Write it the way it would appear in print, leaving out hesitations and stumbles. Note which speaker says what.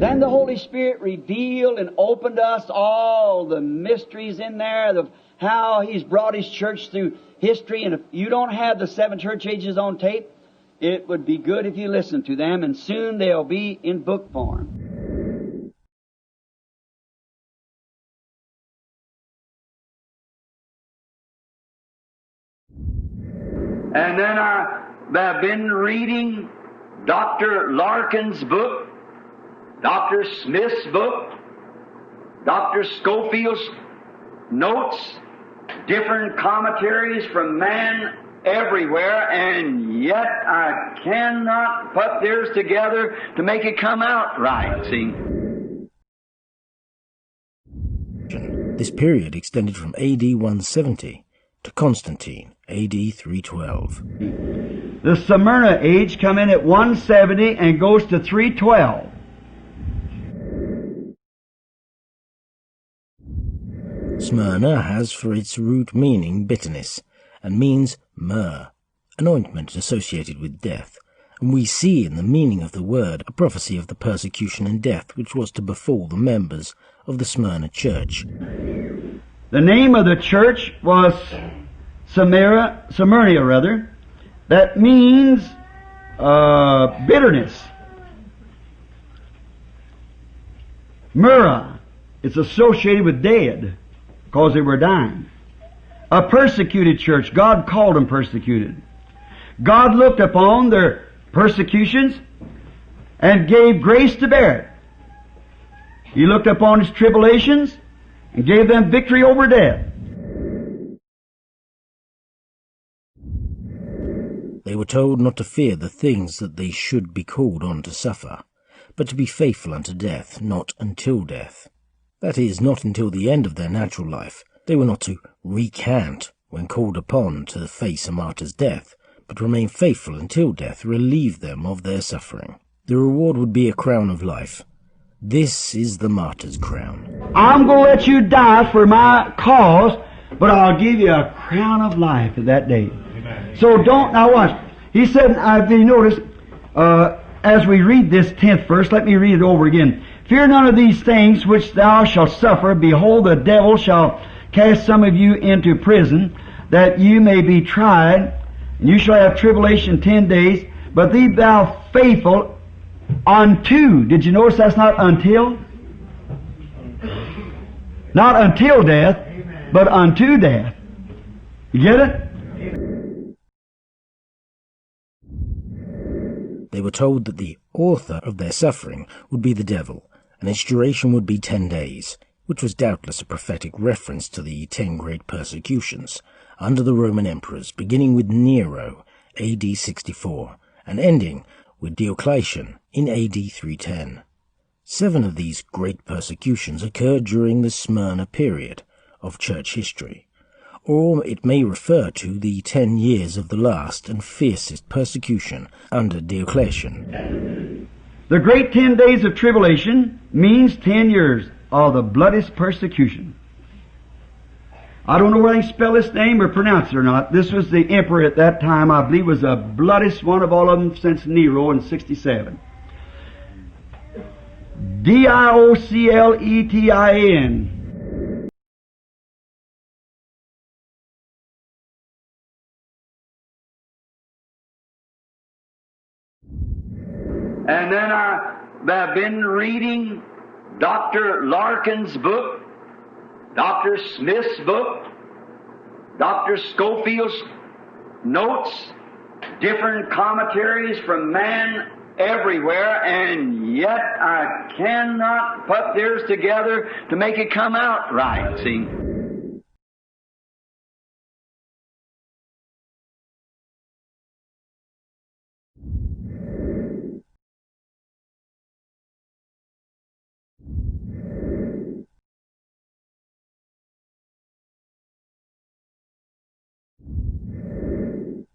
Speaker 1: Then the Holy Spirit revealed and opened to us all the mysteries in there of how He's brought His church through history. And if you don't have the 7 church ages on tape, it would be good if you listen to them, and soon they'll be in book form. And then I've been reading Dr. Larkin's book, Dr. Smith's book, Dr. Schofield's notes, different commentaries from man everywhere, and yet I cannot put theirs together to make it come out right, see?
Speaker 2: This period extended from AD 170 to Constantine, AD 312.
Speaker 1: The Smyrna age come in at 170 and goes to 312.
Speaker 2: Smyrna has for its root meaning bitterness, and means myrrh, an ointment associated with death, and we see in the meaning of the word a prophecy of the persecution and death which was to befall the members of the Smyrna church.
Speaker 1: The name of the church was Smyrnaean, that means bitterness. Myrrh, it's associated with dead, because they were dying. A persecuted church. God called them persecuted. God looked upon their persecutions and gave grace to bear it. He looked upon His tribulations and gave them victory over death.
Speaker 2: They were told not to fear the things that they should be called on to suffer, but to be faithful unto death, not until death. That is, not until the end of their natural life. They were not to recant when called upon to face a martyr's death, but remain faithful until death relieved them of their suffering. The reward would be a crown of life. This is the martyr's crown.
Speaker 1: I'm going to let you die for my cause, but I'll give you a crown of life at that day. Amen. So don't, now watch. He said, if you notice, as we read this 10th verse, let me read it over again. Fear none of these things which thou shalt suffer. Behold, the devil shall cast some of you into prison, that you may be tried, and you shall have tribulation 10 days. But be thou faithful unto. Did you notice that's not until? Not until death, but unto death. You get it?
Speaker 2: They were told that the author of their suffering would be the devil, and its duration would be 10 days, which was doubtless a prophetic reference to the 10 great persecutions under the Roman emperors, beginning with Nero, AD 64, and ending with Diocletian in AD 310. 7 of these great persecutions occurred during the Smyrna period of church history, or it may refer to the 10 years of the last and fiercest persecution under Diocletian.
Speaker 1: The great 10 days of tribulation means 10 years of the bloodiest persecution. I don't know whether they spell this name or pronounce it or not. This was the emperor at that time, I believe, was the bloodiest one of all of them since Nero in 67. Diocletin. And then I've been reading Dr. Larkin's book, Dr. Smith's book, Dr. Schofield's notes, different commentaries from man everywhere, and yet I cannot put theirs together to make it come out right, see?